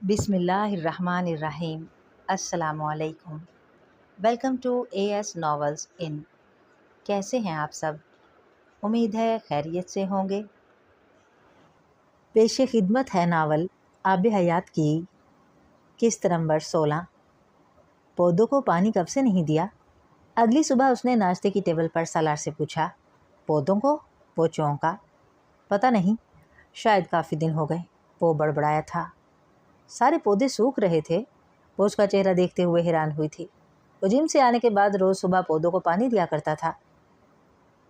بسم اللہ الرحمن الرحیم۔ السلام علیکم۔ Welcome to A S novels in. کیسے ہیں آپ سب؟ امید ہے خیریت سے ہوں گے۔ پیش خدمت ہے ناول آب حیات کی قسط نمبر 16۔ پودوں کو پانی کب سے نہیں دیا؟ اگلی صبح اس نے ناشتے کی ٹیبل پر سالار سے پوچھا۔ پودوں کو؟ وہ چونکا۔ پتہ نہیں، شاید کافی دن ہو گئے، وہ بڑبڑایا تھا۔ سارے پودے سوکھ رہے تھے۔ وہ اس کا چہرہ دیکھتے ہوئے حیران ہوئی تھی۔ وہ جم سے آنے کے بعد روز صبح پودوں کو پانی دیا کرتا تھا۔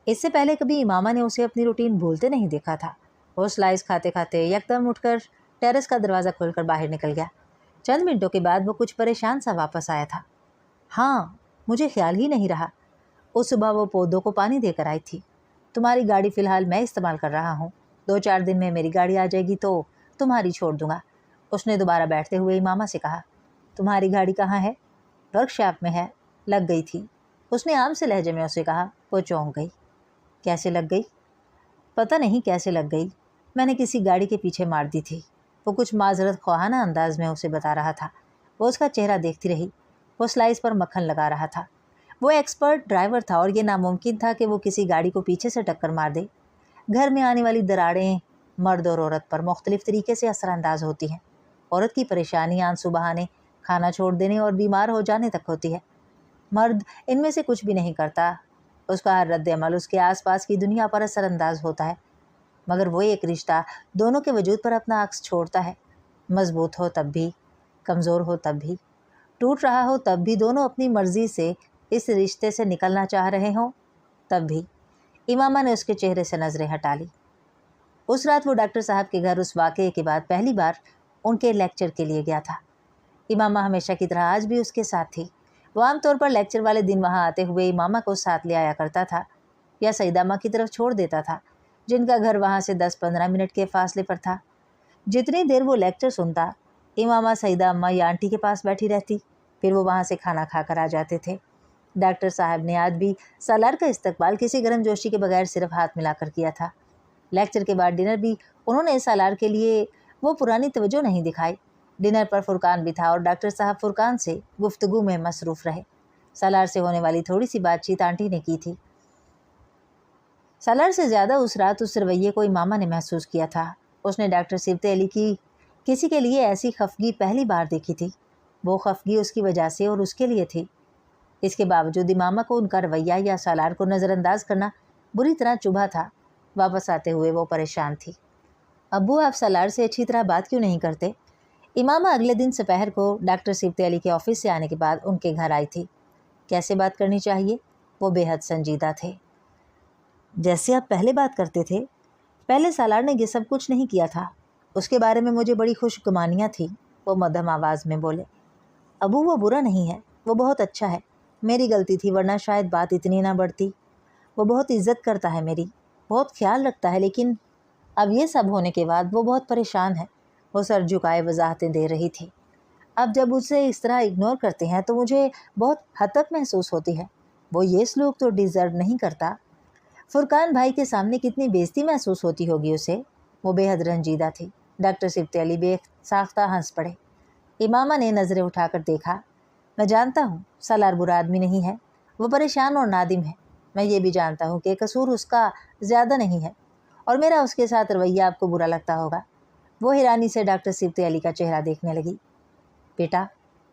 اس سے پہلے کبھی امامہ نے اسے اپنی روٹین بھولتے نہیں دیکھا تھا۔ وہ سلائس کھاتے کھاتے یکدم اٹھ کر ٹیرس کا دروازہ کھول کر باہر نکل گیا۔ چند منٹوں کے بعد وہ کچھ پریشان سا واپس آیا تھا۔ ہاں، مجھے خیال ہی نہیں رہا، اس صبح وہ پودوں کو پانی دے کر آئی تھی۔ تمہاری گاڑی فی الحال میں استعمال کر رہا ہوں، 2-4 دن میں میری گاڑی آ جائے گی تو تمہاری چھوڑ دوں گا۔ اس نے دوبارہ بیٹھتے ہوئے امامہ سے کہا۔ تمہاری گاڑی کہاں ہے؟ ورک شاپ میں ہے، لگ گئی تھی، اس نے عام سے لہجے میں اسے کہا۔ وہ چونک گئی۔ کیسے لگ گئی؟ پتہ نہیں کیسے لگ گئی، میں نے کسی گاڑی کے پیچھے مار دی تھی، وہ کچھ معذرت خواہانہ انداز میں اسے بتا رہا تھا۔ وہ اس کا چہرہ دیکھتی رہی۔ وہ سلائس پر مکھن لگا رہا تھا۔ وہ ایکسپرٹ ڈرائیور تھا اور یہ ناممکن تھا کہ وہ کسی گاڑی کو پیچھے سے ٹکر مار دے۔ گھر میں آنے والی دراڑیں مرد اور عورت پر مختلف طریقے سے اثر انداز ہوتی ہیں۔ عورت کی پریشانی آنسو بہانے، کھانا چھوڑ دینے اور بیمار ہو جانے تک ہوتی ہے۔ مرد ان میں سے کچھ بھی نہیں کرتا، اس کا ہر رد عمل اس کے آس پاس کی دنیا پر اثر انداز ہوتا ہے، مگر وہ ایک رشتہ دونوں کے وجود پر اپنا عکس چھوڑتا ہے۔ مضبوط ہو تب بھی، کمزور ہو تب بھی، ٹوٹ رہا ہو تب بھی، دونوں اپنی مرضی سے اس رشتے سے نکلنا چاہ رہے ہوں تب بھی۔ امامہ نے اس کے چہرے سے نظریں ہٹا لی۔ اس رات وہ ڈاکٹر صاحب کے گھر اس واقعے کے بعد پہلی بار ان کے لیکچر کے لیے گیا تھا۔ امامہ ہمیشہ کی طرح آج بھی اس کے ساتھ تھی۔ وہ عام طور پر لیکچر والے دن وہاں آتے ہوئے امامہ کو ساتھ لے آیا کرتا تھا یا سعیدہ کی طرف چھوڑ دیتا تھا، جن کا گھر وہاں سے 10-15 منٹ کے فاصلے پر تھا۔ جتنی دیر وہ لیکچر سنتا، امامہ سعیدہ اماں یا آنٹی کے پاس بیٹھی رہتی، پھر وہ وہاں سے کھانا کھا کر آ جاتے تھے۔ ڈاکٹر صاحب نے آج بھی سالار کا استقبال کسی گرم جوشی کے بغیر صرف ہاتھ ملا کر کیا تھا۔ لیکچر کے بعد ڈنر بھی انہوں نے سالار کے لیے وہ پرانی توجہ نہیں دکھائی۔ ڈنر پر فرقان بھی تھا اور ڈاکٹر صاحب فرقان سے گفتگو میں مصروف رہے۔ سالار سے ہونے والی تھوڑی سی بات چیت آنٹی نے کی تھی۔ سالار سے زیادہ اس رات اس رویے کو امامہ نے محسوس کیا تھا۔ اس نے ڈاکٹر سبط علی کی کسی کے لیے ایسی خفگی پہلی بار دیکھی تھی۔ وہ خفگی اس کی وجہ سے اور اس کے لیے تھی۔ اس کے باوجود امامہ کو ان کا رویہ یا سالار کو نظر انداز کرنا بری طرح چبھا تھا۔ واپس آتے ہوئے وہ پریشان تھی۔ ابو، آپ سالار سے اچھی طرح بات کیوں نہیں کرتے؟ امامہ اگلے دن سپہر کو ڈاکٹر سبط علی کے آفس سے آنے کے بعد ان کے گھر آئی تھی۔ کیسے بات کرنی چاہیے؟ وہ بے حد سنجیدہ تھے۔ جیسے آپ پہلے بات کرتے تھے۔ پہلے سالار نے یہ سب کچھ نہیں کیا تھا، اس کے بارے میں مجھے بڑی خوش گمانیاں تھیں، وہ مدھم آواز میں بولے۔ ابو، وہ برا نہیں ہے، وہ بہت اچھا ہے، میری غلطی تھی ورنہ شاید بات اتنی نہ بڑھتی۔ وہ بہت عزت کرتا ہے میری، بہت خیال رکھتا ہے، لیکن اب یہ سب ہونے کے بعد وہ بہت پریشان ہے۔ وہ سر جھکائے وضاحتیں دے رہی تھی۔ اب جب اسے اس طرح اگنور کرتے ہیں تو مجھے بہت ہتک محسوس ہوتی ہے۔ وہ یہ سلوک تو ڈیزرو نہیں کرتا۔ فرقان بھائی کے سامنے کتنی بے عزتی محسوس ہوتی ہوگی اسے۔ وہ بے حد رنجیدہ تھی۔ ڈاکٹر سبط علی بے ساختہ ہنس پڑے۔ امامہ نے نظریں اٹھا کر دیکھا۔ میں جانتا ہوں سالار برا آدمی نہیں ہے، وہ پریشان اور نادم ہے۔ میں یہ بھی جانتا ہوں کہ قصور اس کا زیادہ نہیں ہے اور میرا اس کے ساتھ رویہ آپ کو برا لگتا ہوگا۔ وہ حیرانی سے ڈاکٹر سبط علی کا چہرہ دیکھنے لگی۔ بیٹا،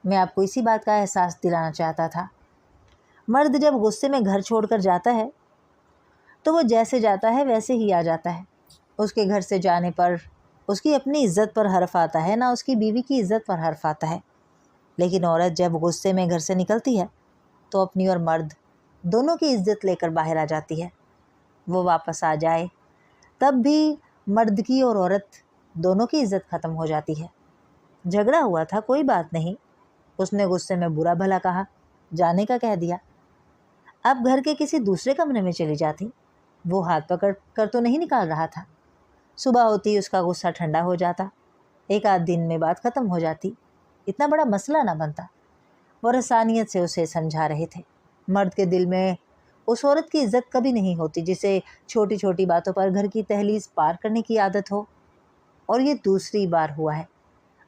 میں آپ کو اسی بات کا احساس دلانا چاہتا تھا۔ مرد جب غصے میں گھر چھوڑ کر جاتا ہے تو وہ جیسے جاتا ہے ویسے ہی آ جاتا ہے۔ اس کے گھر سے جانے پر اس کی اپنی عزت پر حرف آتا ہے، نہ اس کی بیوی کی عزت پر حرف آتا ہے۔ لیکن عورت جب غصے میں گھر سے نکلتی ہے تو اپنی اور مرد دونوں کی عزت لے کر باہر آ جاتی ہے۔ وہ واپس آ جائے تب بھی مرد کی اور عورت دونوں کی عزت ختم ہو جاتی ہے۔ جھگڑا ہوا تھا، کوئی بات نہیں، اس نے غصے میں برا بھلا کہا، جانے کا کہہ دیا۔ اب گھر کے کسی دوسرے کمرے میں چلی جاتی، وہ ہاتھ پکڑ کر تو نہیں نکال رہا تھا۔ صبح ہوتی اس کا غصہ ٹھنڈا ہو جاتا، 1 آدھ دن میں بات ختم ہو جاتی، اتنا بڑا مسئلہ نہ بنتا۔ وہ رسانیت سے اسے سمجھا رہے تھے۔ مرد کے دل میں اس عورت کی عزت کبھی نہیں ہوتی جسے چھوٹی چھوٹی باتوں پر گھر کی دہلیز پار کرنے کی عادت ہو، اور یہ دوسری بار ہوا ہے۔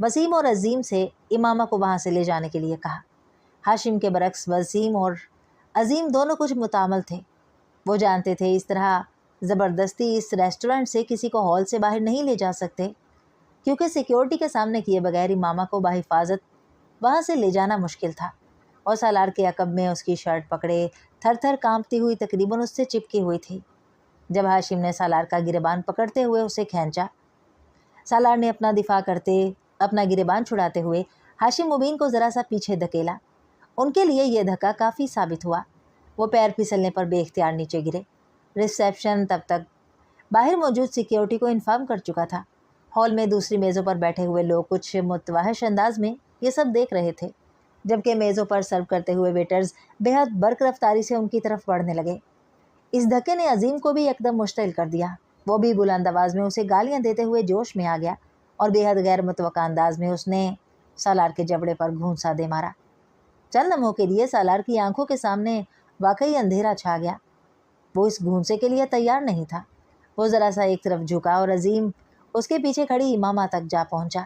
وسیم اور عظیم سے امامہ کو وہاں سے لے جانے کے لیے کہا۔ ہاشم کے برعکس وسیم اور عظیم دونوں کچھ متعامل تھے۔ وہ جانتے تھے اس طرح زبردستی اس ریسٹورنٹ سے کسی کو ہال سے باہر نہیں لے جا سکتے، کیونکہ سیکیورٹی کے سامنے کیے بغیر امامہ کو بحفاظت وہاں سے لے جانا مشکل تھا، اور سالار کے عقب میں اس کی شرٹ پکڑے تھر تھر کانپتی ہوئی تقریباً اس سے چپکی ہوئی تھی۔ جب ہاشم نے سالار کا گریبان پکڑتے ہوئے اسے کھینچا، سالار نے اپنا دفاع کرتے اپنا گریبان چھڑاتے ہوئے ہاشم مبین کو ذرا سا پیچھے دھکیلا۔ ان کے لیے یہ دھکا کافی ثابت ہوا۔ وہ پیر پھسلنے پر بے اختیار نیچے گرے۔ ریسیپشن تب تک باہر موجود سیکیورٹی کو انفارم کر چکا تھا۔ ہال میں دوسری میزوں پر بیٹھے ہوئے لوگ کچھ متوحش انداز میں یہ سب دیکھ رہے تھے، جبکہ میزوں پر سرو کرتے ہوئے ویٹرز بے حد برق رفتاری سے ان کی طرف بڑھنے لگے۔ اس دھکے نے عظیم کو بھی ایک دم مشتعل کر دیا۔ وہ بھی بلند آواز میں اسے گالیاں دیتے ہوئے جوش میں آ گیا، اور بے حد غیر متوقع انداز میں اس نے سالار کے جبڑے پر گھونسا دے مارا۔ چند لمحوں کے لیے سالار کی آنکھوں کے سامنے واقعی اندھیرا چھا گیا۔ وہ اس گھونسے کے لیے تیار نہیں تھا۔ وہ ذرا سا ایک طرف جھکا اور عظیم اس کے پیچھے کھڑی امامہ تک جا پہنچا۔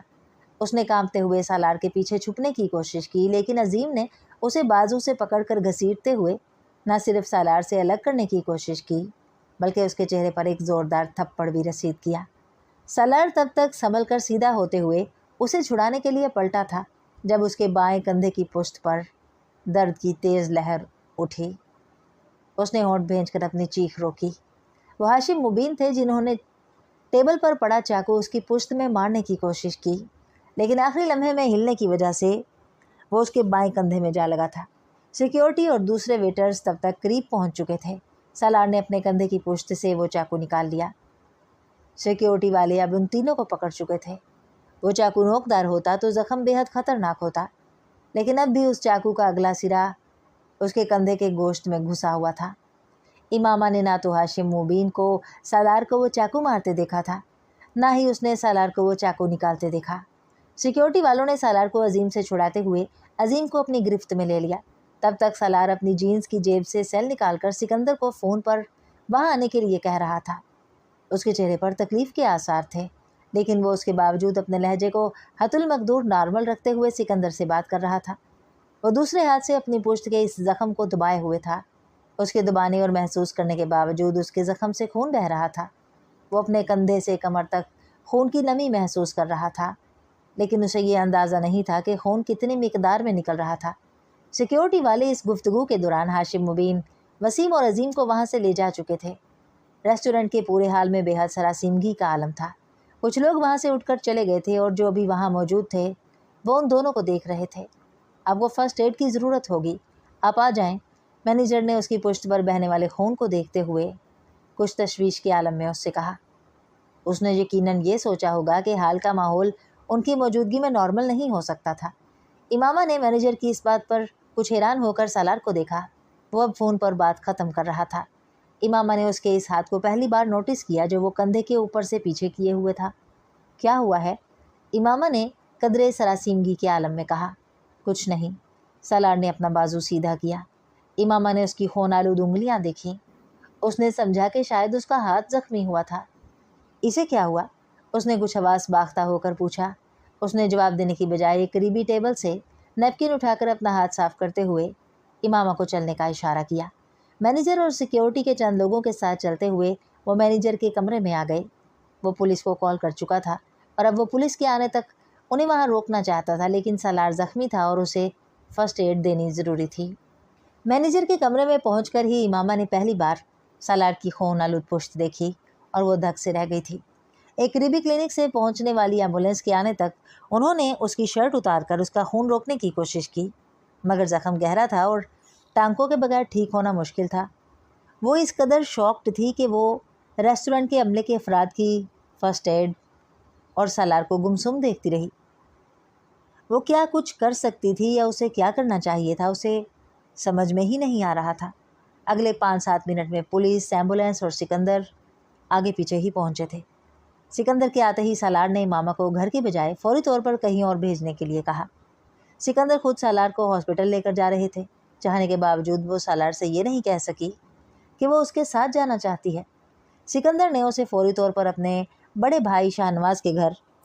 اس نے کانپتے ہوئے سالار کے پیچھے چھپنے کی کوشش کی، لیکن عظیم نے اسے بازو سے پکڑ کر گھسیٹتے ہوئے نہ صرف سالار سے الگ کرنے کی کوشش کی، بلکہ اس کے چہرے پر ایک زوردار تھپڑ بھی رسید کیا۔ سالار تب تک سنبھل کر سیدھا ہوتے ہوئے اسے چھڑانے کے لیے پلٹا تھا جب اس کے بائیں کندھے کی پشت پر درد کی تیز لہر اٹھی۔ اس نے ہونٹ بھینچ کر اپنی چیخ روکی۔ وہ ہاشم مبین تھے جنہوں نے ٹیبل پر پڑا چاقو اس کی پشت میں مارنے کی کوشش کی، لیکن آخری لمحے میں ہلنے کی وجہ سے وہ اس کے بائیں کندھے میں جا لگا تھا۔ سیکیورٹی اور دوسرے ویٹرز تب تک قریب پہنچ چکے تھے۔ سالار نے اپنے کندھے کی پشت سے وہ چاقو نکال لیا۔ سیکیورٹی والے اب ان تینوں کو پکڑ چکے تھے۔ وہ چاقو نوکدار ہوتا تو زخم بے حد خطرناک ہوتا، لیکن اب بھی اس چاقو کا اگلا سرا اس کے کندھے کے گوشت میں گھسا ہوا تھا۔ امامہ نے نہ تو ہاشم مبین کو سالار کو وہ چاقو مارتے دیکھا تھا، نہ ہی اس نے سالار کو وہ چاقو نکالتے دیکھا۔ سیکیورٹی والوں نے سالار کو عظیم سے چھڑاتے ہوئے عظیم کو اپنی گرفت میں لے لیا۔ تب تک سالار اپنی جینز کی جیب سے سیل نکال کر سکندر کو فون پر وہاں آنے کے لیے کہہ رہا تھا۔ اس کے چہرے پر تکلیف کے آثار تھے، لیکن وہ اس کے باوجود اپنے لہجے کو حت المقدور نارمل رکھتے ہوئے سکندر سے بات کر رہا تھا۔ وہ دوسرے ہاتھ سے اپنی پشت کے اس زخم کو دبائے ہوئے تھا۔ اس کے دبانے اور محسوس کرنے کے باوجود اس کے زخم سے خون بہہ رہا تھا۔ وہ اپنے کندھے سے کمر تک خون کی نمی محسوس کر رہا تھا، لیکن اسے یہ اندازہ نہیں تھا کہ خون کتنی مقدار میں نکل رہا تھا۔ سیکیورٹی والے اس گفتگو کے دوران ہاشم مبین، وسیم اور عظیم کو وہاں سے لے جا چکے تھے۔ ریسٹورنٹ کے پورے حال میں بے حد سراسیمگی کا عالم تھا۔ کچھ لوگ وہاں سے اٹھ کر چلے گئے تھے، اور جو بھی وہاں موجود تھے وہ ان دونوں کو دیکھ رہے تھے۔ اب وہ فرسٹ ایڈ کی ضرورت ہوگی، آپ آ جائیں، مینیجر نے اس کی پشت پر بہنے والے خون کو دیکھتے ہوئے کچھ تشویش کے عالم میں اس سے کہا۔ اس نے یقیناً یہ سوچا ہوگا کہ حال کا ماحول ان کی موجودگی میں نارمل نہیں ہو سکتا تھا۔ امامہ نے مینیجر کی اس بات پر کچھ حیران ہو کر سالار کو دیکھا۔ وہ اب فون پر بات ختم کر رہا تھا۔ امامہ نے اس کے اس ہاتھ کو پہلی بار نوٹس کیا جو وہ کندھے کے اوپر سے پیچھے کیے ہوئے تھا۔ کیا ہوا ہے؟ امامہ نے قدرے سراسیمگی کے عالم میں کہا۔ کچھ نہیں، سالار نے اپنا بازو سیدھا کیا۔ امامہ نے اس کی خون آلود انگلیاں دیکھیں۔ اس نے سمجھا کہ شاید اس کا ہاتھ زخمی ہوا تھا۔ اسے کیا ہوا؟ اس نے کچھ حواس باختہ ہو کر پوچھا۔ اس نے جواب دینے کی بجائے ایک قریبی ٹیبل سے نیپکن اٹھا کر اپنا ہاتھ صاف کرتے ہوئے امامہ کو چلنے کا اشارہ کیا۔ مینیجر اور سیکیورٹی کے چند لوگوں کے ساتھ چلتے ہوئے وہ مینیجر کے کمرے میں آ گئے۔ وہ پولیس کو کال کر چکا تھا، اور اب وہ پولیس کے آنے تک انہیں وہاں روکنا چاہتا تھا، لیکن سالار زخمی تھا اور اسے فرسٹ ایڈ دینی ضروری تھی۔ مینیجر کے کمرے میں پہنچ کر ہی امامہ نے پہلی بار سالار کی خون آلود پشت دیکھی، اور وہ دھک سے رہ گئی تھی۔ ایک قریبی کلینک سے پہنچنے والی ایمبولینس کے آنے تک انہوں نے اس کی شرٹ اتار کر اس کا خون روکنے کی کوشش کی، مگر زخم گہرا تھا اور ٹانکوں کے بغیر ٹھیک ہونا مشکل تھا۔ وہ اس قدر شاکڈ تھی کہ وہ ریسٹورنٹ کے عملے کے افراد کی فرسٹ ایڈ اور سالار کو گمسم دیکھتی رہی۔ وہ کیا کچھ کر سکتی تھی یا اسے کیا کرنا چاہیے تھا، اسے سمجھ میں ہی نہیں آ رہا تھا۔ اگلے 5-7 منٹ میں پولیس، ایمبولینس اور سکندر آگے پیچھے ہی پہنچے تھے۔ سکندر کے آتے ہی سالار نے امامہ کو گھر کی بجائے فوری طور پر کہیں اور بھیجنے کے لیے کہا۔ سکندر خود سالار کو ہاسپٹل لے کر جا رہے تھے، چاہنے کے باوجود وہ سالار سے یہ نہیں کہہ سکی کہ وہ اس کے ساتھ جانا چاہتی ہے۔ سکندر نے اسے فوری طور پر اپنے بڑے بھائی شاہ نواز کے گھر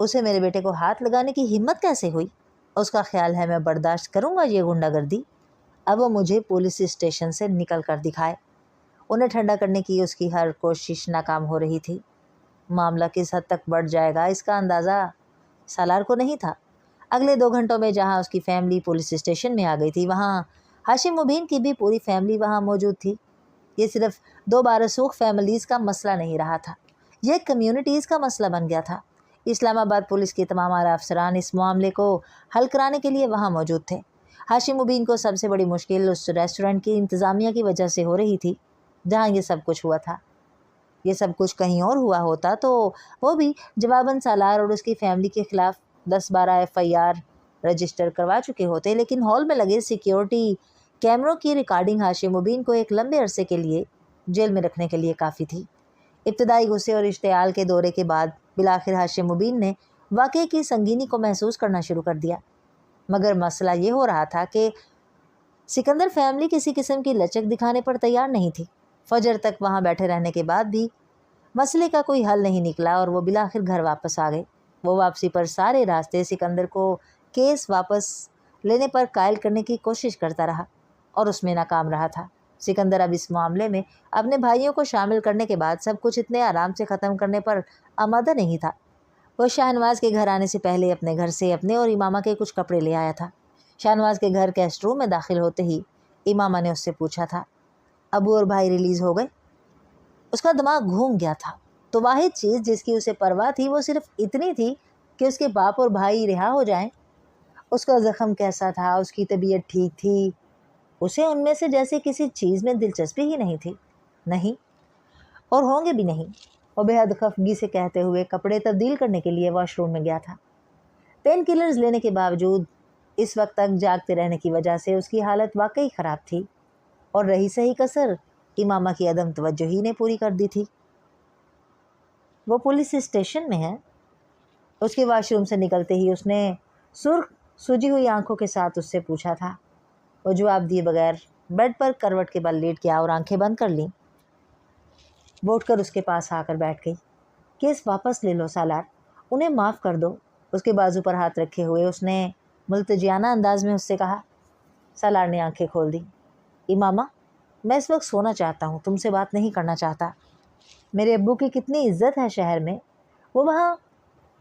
اسے میرے بیٹے کو ہاتھ لگانے کی ہمت کیسے ہوئی؟ اس کا خیال ہے میں برداشت کروں گا یہ غنڈہ گردی؟ اب وہ مجھے پولیس اسٹیشن سے نکل کر دکھائے۔ انہیں ٹھنڈا کرنے کی اس کی ہر کوشش ناکام ہو رہی تھی۔ معاملہ کس حد تک بڑھ جائے گا اس کا اندازہ سالار کو نہیں تھا۔ اگلے 2 گھنٹوں میں جہاں اس کی فیملی پولیس اسٹیشن میں آ گئی تھی، وہاں ہاشم مبین کی بھی پوری فیملی وہاں موجود تھی۔ یہ صرف 2 بارسوخ فیملیز کا مسئلہ نہیں رہا تھا، یہ کمیونٹیز کا مسئلہ بن گیا تھا۔ اسلام آباد پولیس کے تمام اعلیٰ افسران اس معاملے کو حل کرانے کے لیے وہاں موجود تھے۔ ہاشم مبین کو سب سے بڑی مشکل اس ریسٹورنٹ کی انتظامیہ کی وجہ سے ہو رہی تھی جہاں یہ سب کچھ ہوا تھا۔ یہ سب کچھ کہیں اور ہوا ہوتا تو وہ بھی جواباً سالار اور اس کی فیملی کے خلاف 10-12 FIR رجسٹر کروا چکے ہوتے، لیکن ہال میں لگے سیکیورٹی کیمروں کی ریکارڈنگ ہاشم مبین کو ایک لمبے عرصے کے لیے جیل میں رکھنے کے لیے کافی تھی۔ ابتدائی غصے اور اشتعال کے دورے کے بعد بالآخر ہاشم مبین نے واقعے کی سنگینی کو محسوس کرنا شروع کر دیا، مگر مسئلہ یہ ہو رہا تھا کہ سکندر فیملی کسی قسم کی لچک دکھانے پر تیار نہیں تھی۔ فجر تک وہاں بیٹھے رہنے کے بعد بھی مسئلے کا کوئی حل نہیں نکلا اور وہ بالآخر گھر واپس آ گئے۔ وہ واپسی پر سارے راستے سکندر کو کیس واپس لینے پر قائل کرنے کی کوشش کرتا رہا اور اس میں ناکام رہا تھا۔ سکندر اب اس معاملے میں اپنے بھائیوں کو شامل کرنے کے بعد سب کچھ اتنے آرام سے ختم کرنے پر آمادہ نہیں تھا۔ وہ شاہنواز کے گھر آنے سے پہلے اپنے گھر سے اپنے اور امامہ کے کچھ کپڑے لے آیا تھا۔ شاہنواز کے گھر گیسٹ روم میں داخل ہوتے ہی امامہ نے اس سے پوچھا تھا، ابو اور بھائی ریلیز ہو گئے؟ اس کا دماغ گھوم گیا تھا۔ تو واحد چیز جس کی اسے پرواہ تھی وہ صرف اتنی تھی کہ اس کے باپ اور بھائی رہا ہو جائیں۔ اس کا زخم کیسا تھا، اس کی طبیعت ٹھیک تھی، اسے ان میں سے جیسے کسی چیز میں دلچسپی ہی نہیں تھی۔ نہیں، اور ہوں گے بھی نہیں۔ وہ بے حد خفگی سے کہتے ہوئے کپڑے تبدیل کرنے کے لیے واش روم میں گیا تھا۔ پین کلرز لینے کے باوجود اس وقت تک جاگتے رہنے کی وجہ سے اس کی حالت واقعی خراب تھی، اور رہی صحیح کسر امامہ کی عدم توجہی نے پوری کر دی تھی۔ وہ پولیس اسٹیشن میں ہے؟ اس کے واش روم سے نکلتے ہی اس نے سرخ سوجی ہوئی آنکھوں کے ساتھ اس سے پوچھا تھا۔ وہ جواب دیے بغیر بیڈ پر کروٹ کے بل لیٹ گیا اور آنکھیں بند کر لیں۔ وہ اٹھ کر اس کے پاس آ کر بیٹھ گئی۔ کیس واپس لے لو سالار، انہیں معاف کر دو۔ اس کے بازو پر ہاتھ رکھے ہوئے اس نے ملتجیانہ انداز میں اس سے کہا۔ سالار نے آنکھیں کھول دیں۔ امامہ، میں اس وقت سونا چاہتا ہوں، تم سے بات نہیں کرنا چاہتا۔ میرے ابو کی کتنی عزت ہے شہر میں، وہ وہاں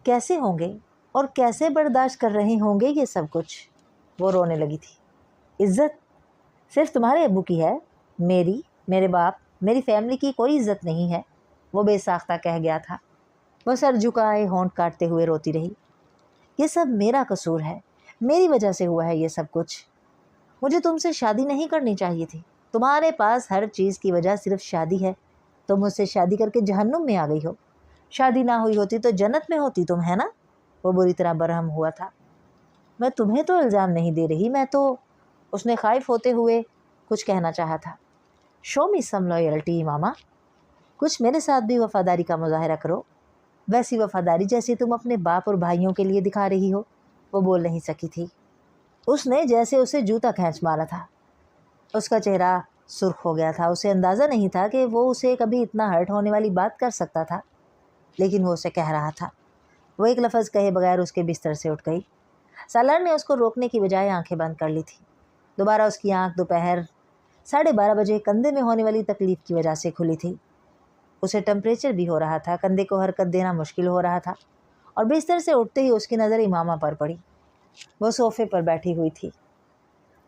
کیسے ہوں گے اور کیسے برداشت کر رہے ہوں گے یہ سب کچھ؟ وہ رونے لگی تھی۔ عزت صرف تمہارے ابو کی ہے، میرے باپ، میری فیملی کی کوئی عزت نہیں ہے، وہ بے ساختہ کہہ گیا تھا۔ وہ سر جھکائے ہونٹ کاٹتے ہوئے روتی رہی۔ یہ سب میرا قصور ہے، میری وجہ سے ہوا ہے یہ سب کچھ۔ مجھے تم سے شادی نہیں کرنی چاہیے تھی، تمہارے پاس ہر چیز کی وجہ صرف شادی ہے۔ تم مجھ سے شادی کر کے جہنم میں آ گئی ہو، شادی نہ ہوئی ہوتی تو جنت میں ہوتی تم، ہے نا؟ وہ بری طرح برہم ہوا تھا۔ میں تمہیں تو الزام نہیں دے رہی، میں تو، اس نے خائف ہوتے ہوئے کچھ کہنا چاہا تھا۔ شو می سم لائلٹی ماما، کچھ میرے ساتھ بھی وفاداری کا مظاہرہ کرو، ویسی وفاداری جیسی تم اپنے باپ اور بھائیوں کے لیے دکھا رہی ہو۔ وہ بول نہیں سکی تھی۔ اس نے جیسے اسے جوتا کھینچ مارا تھا۔ اس کا چہرہ سرخ ہو گیا تھا۔ اسے اندازہ نہیں تھا کہ وہ اسے کبھی اتنا ہرٹ ہونے والی بات کر سکتا تھا، لیکن وہ اسے کہہ رہا تھا۔ وہ ایک لفظ کہے بغیر اس کے بستر سے اٹھ گئی۔ سالار نے اس کو روکنے کی بجائے آنکھیں بند کر لی تھی۔ دوبارہ اس کی آنکھ دوپہر 12:30 بجے کندھے میں ہونے والی تکلیف کی وجہ سے کھلی تھی۔ اسے ٹمپریچر بھی ہو رہا تھا، کندھے کو حرکت دینا مشکل ہو رہا تھا، اور بستر سے اٹھتے ہی اس کی نظر امامہ پر پڑی۔ وہ صوفے پر بیٹھی ہوئی تھی۔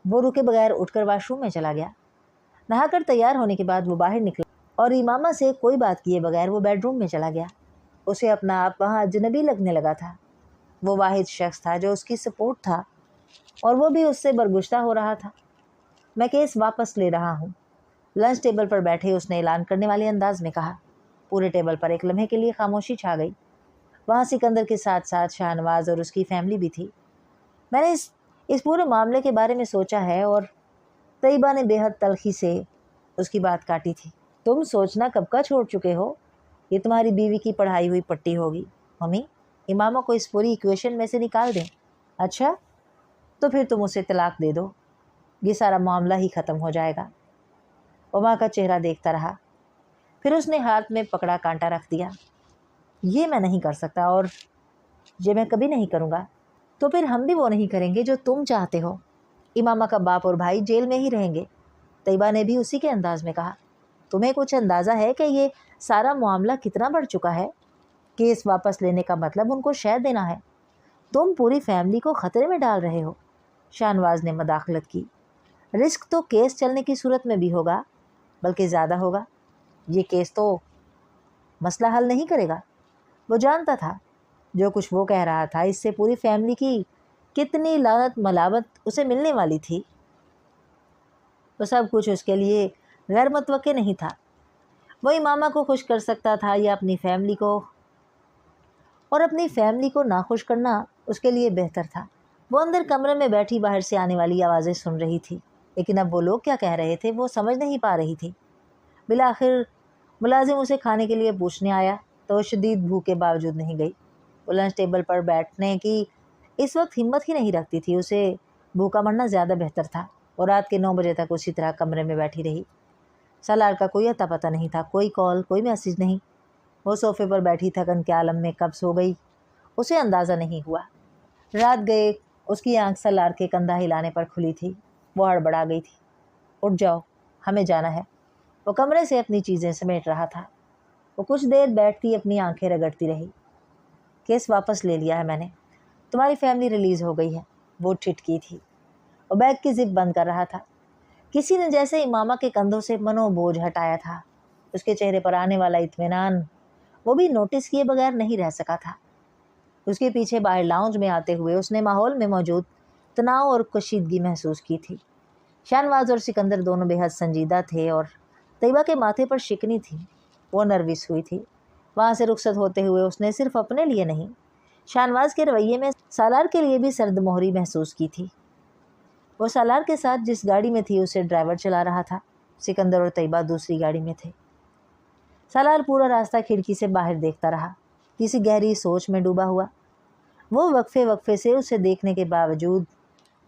وہ رکے بغیر اٹھ کر واش روم میں چلا گیا۔ نہا کر تیار ہونے کے بعد وہ باہر نکلا اور امامہ سے کوئی بات کیے بغیر وہ بیڈ روم میں چلا گیا۔ اسے اپنا آپ وہاں اجنبی لگنے لگا تھا۔ وہ واحد شخص تھا جو اس کی سپورٹ تھا، اور وہ بھی اس سے برگشتہ ہو رہا تھا۔ میں کیس واپس لے رہا ہوں، لنچ ٹیبل پر بیٹھے اس نے اعلان کرنے والے انداز میں کہا۔ پورے ٹیبل پر ایک لمحے کے لیے خاموشی چھا گئی۔ وہاں سکندر کے ساتھ ساتھ شاہنواز اور اس کی فیملی بھی تھی۔ میں نے اس پورے معاملے کے بارے میں سوچا ہے، اور طیبہ نے بے حد تلخی سے اس کی بات کاٹی تھی۔ تم سوچنا کب کا چھوڑ چکے ہو؟ یہ تمہاری بیوی کی پڑھائی ہوئی پٹی ہوگی۔ ممی، امامہ کو اس پوری ایکویشن میں سے نکال دیں۔ اچھا، تو پھر تم اسے طلاق دے دو، یہ سارا معاملہ ہی ختم ہو جائے گا۔ وہ ماں کا چہرہ دیکھتا رہا، پھر اس نے ہاتھ میں پکڑا کانٹا رکھ دیا۔ یہ میں نہیں کر سکتا، اور یہ میں کبھی نہیں کروں گا۔ تو پھر ہم بھی وہ نہیں کریں گے جو تم چاہتے ہو۔ امامہ کا باپ اور بھائی جیل میں ہی رہیں گے۔ طیبہ نے بھی اسی کے انداز میں کہا۔ تمہیں کچھ اندازہ ہے کہ یہ سارا معاملہ کتنا بڑھ چکا ہے؟ کیس واپس لینے کا مطلب ان کو شہ دینا ہے۔ تم پوری فیملی کو خطرے میں ڈال رہے ہو۔ شاہنواز نے مداخلت کی۔ رسک تو کیس چلنے کی صورت میں بھی ہوگا، بلکہ زیادہ ہوگا۔ یہ کیس تو مسئلہ حل نہیں کرے گا۔ وہ جانتا تھا جو کچھ وہ کہہ رہا تھا اس سے پوری فیملی کی کتنی لعنت ملامت اسے ملنے والی تھی۔ وہ سب کچھ اس کے لیے غیر متوقع نہیں تھا۔ وہ امامہ کو خوش کر سکتا تھا یا اپنی فیملی کو، اور اپنی فیملی کو ناخوش کرنا اس کے لیے بہتر تھا۔ وہ اندر کمرے میں بیٹھی باہر سے آنے والی آوازیں سن رہی تھی، لیکن اب وہ لوگ کیا کہہ رہے تھے وہ سمجھ نہیں پا رہی تھی۔ بالآخر ملازم اسے کھانے کے لیے پوچھنے آیا تو وہ شدید بھوک کے باوجود نہیں گئی۔ وہ لنچ ٹیبل پر بیٹھنے کی اس وقت ہمت ہی نہیں رکھتی تھی۔ اسے بھوکا مرنا زیادہ بہتر تھا۔ اور رات کے 9 بجے تک اسی طرح کمرے میں بیٹھی رہی۔ سالار کا کوئی اتا پتہ نہیں تھا، کوئی کال، کوئی میسیج نہیں۔ وہ صوفے پر بیٹھی تھکن کے عالم میں کب سو گئی اسے اندازہ نہیں ہوا۔ رات گئے اس کی آنکھ سالار کے کندھا ہلانے پر کھلی تھی۔ وہ ہڑبڑا گئی تھی۔ اٹھ جاؤ، ہمیں جانا ہے۔ وہ کمرے سے اپنی چیزیں سمیٹ رہا تھا۔ وہ کچھ دیر بیٹھتی اپنی آنکھیں رگڑتی رہی۔ کیس واپس لے لیا ہے میں نے، تمہاری فیملی ریلیز ہو گئی ہے۔ وہ ٹھٹکی تھی۔ وہ بیگ کی زپ بند کر رہا تھا۔ کسی نے جیسے امامہ کے کندھوں سے منو بوجھ ہٹایا تھا۔ اس کے چہرے پر آنے والا اطمینان وہ بھی نوٹس کیے بغیر نہیں رہ سکا تھا۔ اس کے پیچھے باہر لاؤنج میں آتے ہوئے اس نے ماحول میں موجود تناؤ اور کشیدگی محسوس کی تھی۔ شاہنواز اور سکندر دونوں بے حد سنجیدہ تھے اور طیبہ کے ماتھے پر شکنی تھی۔ وہ نروس ہوئی تھی۔ وہاں سے رخصت ہوتے ہوئے اس نے صرف اپنے لیے نہیں، شاہنواز کے رویے میں سالار کے لیے بھی سرد مہری محسوس کی تھی۔ وہ سالار کے ساتھ جس گاڑی میں تھی اسے ڈرائیور چلا رہا تھا۔ سکندر اور طیبہ دوسری گاڑی میں تھے۔ سالار پورا راستہ کھڑکی سے باہر دیکھتا رہا، کسی گہری سوچ میں ڈوبا ہوا۔ وہ وقفے وقفے سے اسے دیکھنے کے باوجود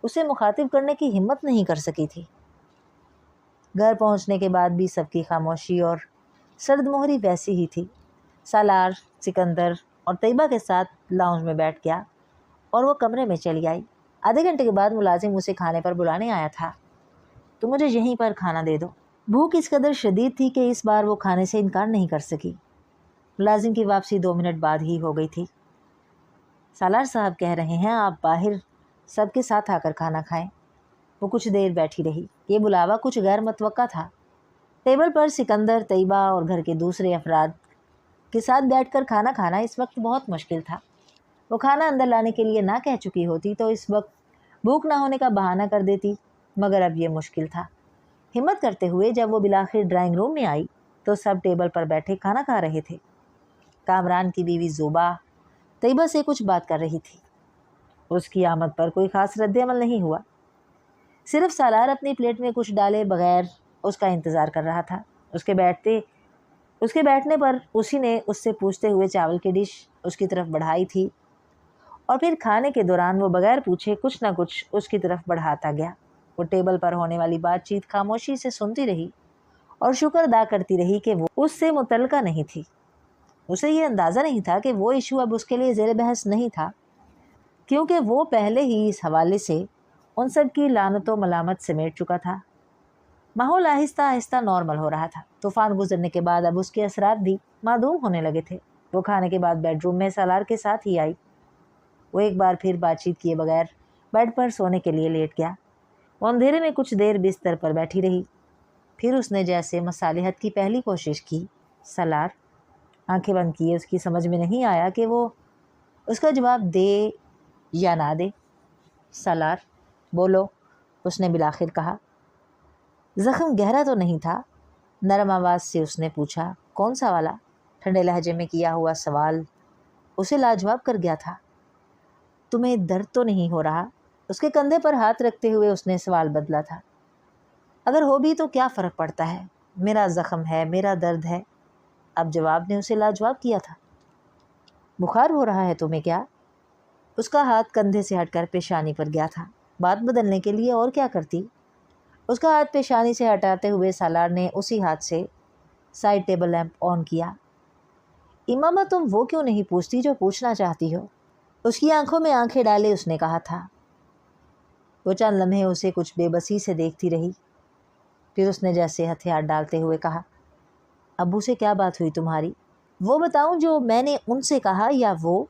اسے مخاطب کرنے کی ہمت نہیں کر سکی تھی۔ گھر پہنچنے کے بعد بھی سب کی خاموشی اور سرد مہری ویسی ہی تھی۔ سالار، سکندر اور طیبہ کے ساتھ لاؤنج میں بیٹھ گیا اور وہ کمرے میں چلی آئی۔ آدھے گھنٹے کے بعد ملازم اسے کھانے پر بلانے آیا تھا۔ تو مجھے یہیں پر کھانا دے دو۔ بھوک اس قدر شدید تھی کہ اس بار وہ کھانے سے انکار نہیں کر سکی۔ ملازم کی واپسی 2 منٹ بعد ہی ہو گئی تھی۔ سالار صاحب کہہ رہے ہیں آپ باہر سب کے ساتھ آ کر کھانا کھائیں۔ وہ کچھ دیر بیٹھی رہی۔ یہ بلاوا کچھ غیر متوقع تھا۔ ٹیبل پر سکندر، طیبہ اور گھر کے دوسرے افراد کے ساتھ بیٹھ کر کھانا کھانا اس وقت بہت مشکل تھا۔ وہ کھانا اندر لانے کے لیے نہ کہہ چکی ہوتی تو اس وقت بھوک نہ ہونے کا بہانہ کر دیتی، مگر اب یہ مشکل تھا۔ ہمت کرتے ہوئے جب وہ بالآخر ڈرائنگ روم میں آئی تو سب ٹیبل پر بیٹھے کھانا کھا رہے تھے۔ کامران کی بیوی زوبا طیبہ سے کچھ بات کر رہی تھی۔ اس کی آمد پر کوئی خاص رد عمل نہیں ہوا۔ صرف سالار اپنی پلیٹ میں کچھ ڈالے بغیر اس کا انتظار کر رہا تھا۔ اس کے بیٹھنے پر اسی نے اس سے پوچھتے ہوئے چاول کی ڈش اس کی طرف بڑھائی تھی اور پھر کھانے کے دوران وہ بغیر پوچھے کچھ نہ کچھ اس کی طرف بڑھاتا گیا۔ وہ ٹیبل پر ہونے والی بات چیت خاموشی سے سنتی رہی اور شکر ادا کرتی رہی کہ وہ اس سے متعلقہ نہیں تھی۔ اسے یہ اندازہ نہیں تھا کہ وہ ایشو اب اس کے لیے زیر بحث نہیں تھا، کیونکہ وہ پہلے ہی اس حوالے سے ان سب کی لعنت و ملامت سمیٹ چکا تھا۔ ماحول آہستہ آہستہ نارمل ہو رہا تھا۔ طوفان گزرنے کے بعد اب اس کے اثرات بھی معدوم ہونے لگے تھے۔ وہ کھانے کے بعد بیڈ روم میں سالار کے ساتھ ہی آئی۔ وہ ایک بار پھر بات چیت کیے بغیر بیڈ پر سونے کے لیے لیٹ گیا۔ وہ اندھیرے میں کچھ دیر بستر پر بیٹھی رہی۔ پھر اس نے جیسے مصالحت کی پہلی کوشش کی، سالار، آنکھیں بند کیے۔ اس کی سمجھ میں نہیں آیا کہ وہ اس کا جواب دے یا نہ دے۔ سالار، بولو، اس نے بالآخر کہا۔ زخم گہرا تو نہیں تھا؟ نرم آواز سے اس نے پوچھا۔ کون سا والا؟ ٹھنڈے لہجے میں کیا ہوا سوال اسے لاجواب کر گیا تھا۔ تمہیں درد تو نہیں ہو رہا؟ اس کے کندھے پر ہاتھ رکھتے ہوئے اس نے سوال بدلا تھا۔ اگر ہو بھی تو کیا فرق پڑتا ہے؟ میرا زخم ہے، میرا درد ہے۔ اب جواب نے اسے لاجواب کیا تھا۔ بخار ہو رہا ہے تمہیں کیا؟ اس کا ہاتھ کندھے سے ہٹ کر پیشانی پر گیا تھا۔ بات بدلنے کے لیے اور کیا کرتی؟ اس کا ہاتھ پیشانی سے ہٹاتے ہوئے سالار نے اسی ہاتھ سے سائڈ ٹیبل لیمپ آن کیا۔ امامہ، تم وہ کیوں نہیں پوچھتی جو پوچھنا چاہتی ہو؟ اس کی آنکھوں میں آنکھیں ڈالے اس نے کہا تھا۔ وہ چند لمحے اسے کچھ بے بسی سے دیکھتی رہی، پھر اس نے جیسے ہتھیار ڈالتے ہوئے کہا، ابو سے کیا بات ہوئی تمہاری؟ وہ بتاؤں جو میں نے ان سے کہا یا وہ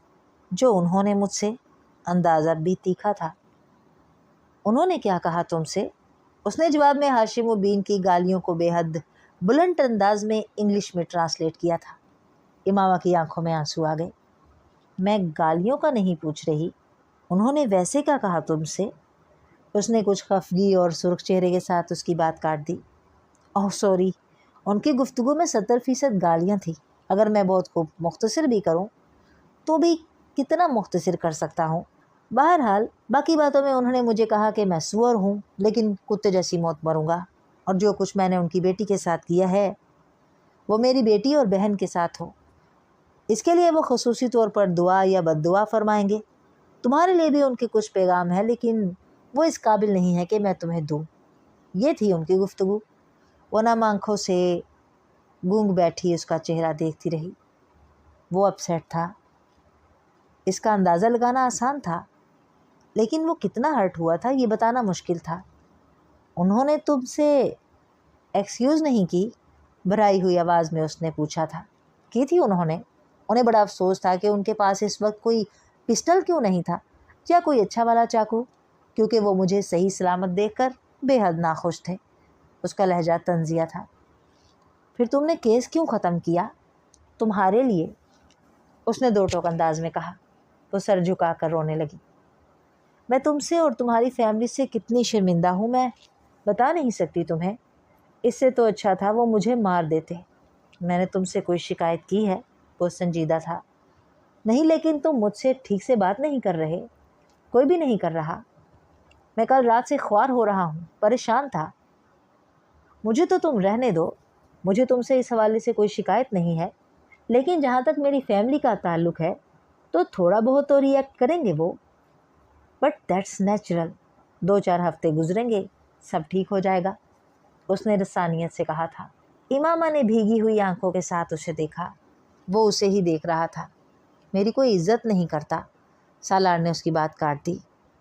جو انہوں نے مجھ سے؟ اندازہ بھی تیکھا تھا۔ انہوں نے کیا کہا تم سے؟ اس نے جواب میں ہاشم و بین کی گالیوں کو بے حد بلند انداز میں انگلش میں ٹرانسلیٹ کیا تھا۔ امامہ کی آنکھوں میں آنسو آ گئے۔ میں گالیوں کا نہیں پوچھ رہی، انہوں نے ویسے کیا کہا تم سے؟ اس نے کچھ خفگی اور سرخ چہرے کے ساتھ اس کی بات کاٹ دی۔ اوہ سوری، ان کی گفتگو میں 70% گالیاں تھیں۔ اگر میں بہت خوب مختصر بھی کروں تو بھی کتنا مختصر کر سکتا ہوں؟ بہرحال باقی باتوں میں انہوں نے مجھے کہا کہ میں سور ہوں لیکن کتے جیسی موت مروں گا، اور جو کچھ میں نے ان کی بیٹی کے ساتھ کیا ہے وہ میری بیٹی اور بہن کے ساتھ ہو، اس کے لیے وہ خصوصی طور پر دعا یا بد دعا فرمائیں گے۔ تمہارے لیے بھی ان کے کچھ پیغام ہے لیکن وہ اس قابل نہیں ہے کہ میں تمہیں دوں۔ یہ تھی ان کی گفتگو۔ وہ نم آنکھوں سے گونگ بیٹھی اس کا چہرہ دیکھتی رہی۔ وہ اپسیٹ تھا، اس کا اندازہ لگانا آسان تھا، لیکن وہ کتنا ہرٹ ہوا تھا یہ بتانا مشکل تھا۔ انہوں نے تم سے ایکسکیوز نہیں کی؟ بھرائی ہوئی آواز میں اس نے پوچھا تھا۔ کی تھی انہوں نے۔ انہیں بڑا افسوس تھا کہ ان کے پاس اس وقت کوئی پسٹل کیوں نہیں تھا یا کوئی اچھا والا چاقو، کیونکہ وہ مجھے صحیح سلامت دیکھ کر بے حد ناخوش تھے۔ اس کا لہجہ طنزیہ تھا۔ پھر تم نے کیس کیوں ختم کیا؟ تمہارے لیے، اس نے دو ٹوک انداز میں کہا۔ وہ سر جھکا کر رونے لگی۔ میں تم سے اور تمہاری فیملی سے کتنی شرمندہ ہوں، میں بتا نہیں سکتی تمہیں۔ اس سے تو اچھا تھا وہ مجھے مار دیتے۔ میں نے تم سے کوئی شکایت کی ہے؟ وہ سنجیدہ تھا۔ نہیں، لیکن تم مجھ سے ٹھیک سے بات نہیں کر رہے۔ کوئی بھی نہیں کر رہا۔ میں کل رات سے خوار ہو رہا ہوں، پریشان تھا۔ مجھے تو تم رہنے دو، مجھے تم سے اس حوالے سے کوئی شکایت نہیں ہے، لیکن جہاں تک میری فیملی کا تعلق ہے تو تھوڑا بہت تو ریئیکٹ کریں گے وہ، بٹ دیٹس نیچرل۔ 2-4 ہفتے گزریں گے، سب ٹھیک ہو جائے گا، اس نے رسانیت سے کہا تھا۔ امامہ نے بھیگی ہوئی آنکھوں کے ساتھ اسے دیکھا۔ وہ اسے ہی دیکھ رہا تھا۔ میری کوئی عزت نہیں کرتا، سالار نے اس کی بات کاٹ دی۔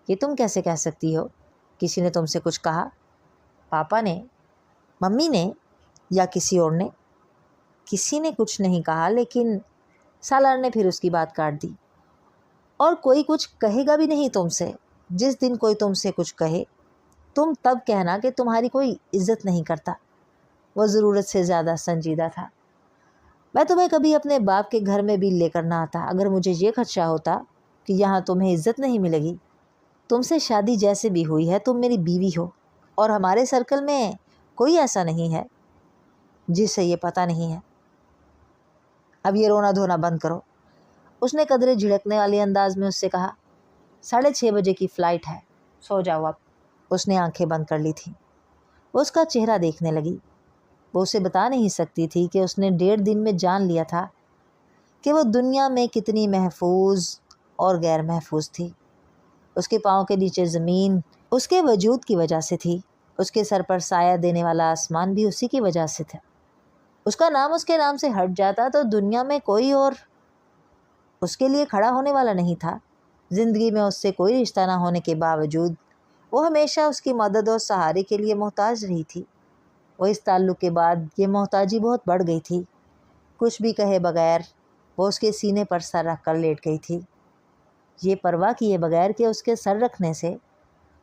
یہ تم کیسے کہہ سکتی ہو؟ کسی نے تم سے کچھ کہا؟ پاپا نے، ممی نے، یا کسی اور نے؟ کسی نے کچھ نہیں کہا، لیکن سالار نے پھر اس کی بات کاٹ دی۔ اور کوئی کچھ کہے گا بھی نہیں تم سے۔ جس دن کوئی تم سے کچھ کہے تم تب کہنا کہ تمہاری کوئی عزت نہیں کرتا۔ وہ ضرورت سے زیادہ سنجیدہ تھا۔ میں تمہیں کبھی اپنے باپ کے گھر میں بھی لے کر نہ آتا اگر مجھے یہ خدشہ ہوتا کہ یہاں تمہیں عزت نہیں ملے گی۔ تم سے شادی جیسے بھی ہوئی ہے تم میری بیوی ہو، اور ہمارے سرکل میں کوئی ایسا نہیں ہے جسے یہ پتہ نہیں ہے۔ اب یہ رونا دھونا بند کرو، اس نے قدرے جھڑکنے والے انداز میں اس سے کہا۔ 6:30 بجے کی فلائٹ ہے، سو جاؤ اب۔ اس نے آنکھیں بند کر لی تھیں۔ وہ اس کا چہرہ دیکھنے لگی۔ وہ اسے بتا نہیں سکتی تھی کہ اس نے 1.5 دن میں جان لیا تھا کہ وہ دنیا میں کتنی محفوظ اور غیر محفوظ تھی۔ اس کے پاؤں کے نیچے زمین اس کے وجود کی وجہ سے تھی، اس کے سر پر سایہ دینے والا آسمان بھی اسی کی وجہ سے تھا۔ اس کا نام اس کے نام سے ہٹ جاتا تو دنیا میں کوئی اور اس کے لیے کھڑا ہونے والا نہیں تھا۔ زندگی میں اس سے کوئی رشتہ نہ ہونے کے باوجود وہ ہمیشہ اس کی مدد اور سہارے کے لیے محتاج رہی تھی۔ وہ اس تعلق کے بعد یہ محتاجی بہت بڑھ گئی تھی۔ کچھ بھی کہے بغیر وہ اس کے سینے پر سر رکھ کر لیٹ گئی تھی، یہ پرواہ کیے بغیر کہ اس کے سر رکھنے سے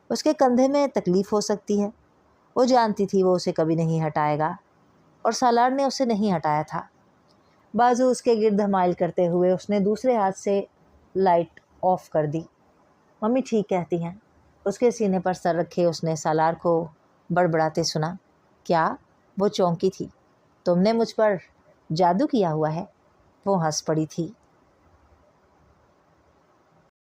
اس کے کندھے میں تکلیف ہو سکتی ہے۔ وہ جانتی تھی وہ اسے کبھی نہیں ہٹائے گا، اور سالار نے اسے نہیں ہٹایا تھا۔ بازو اس کے گرد حمائل کرتے ہوئے اس نے دوسرے ہاتھ سے لائٹ آف کر دی۔ ممی ٹھیک کہتی ہیں، اس کے سینے پر سر رکھے اس نے سالار کو بڑبڑاتے سنا۔ کیا؟ وہ چونکی تھی۔ تم نے مجھ پر جادو کیا ہوا ہے؟ وہ ہنس پڑی تھی۔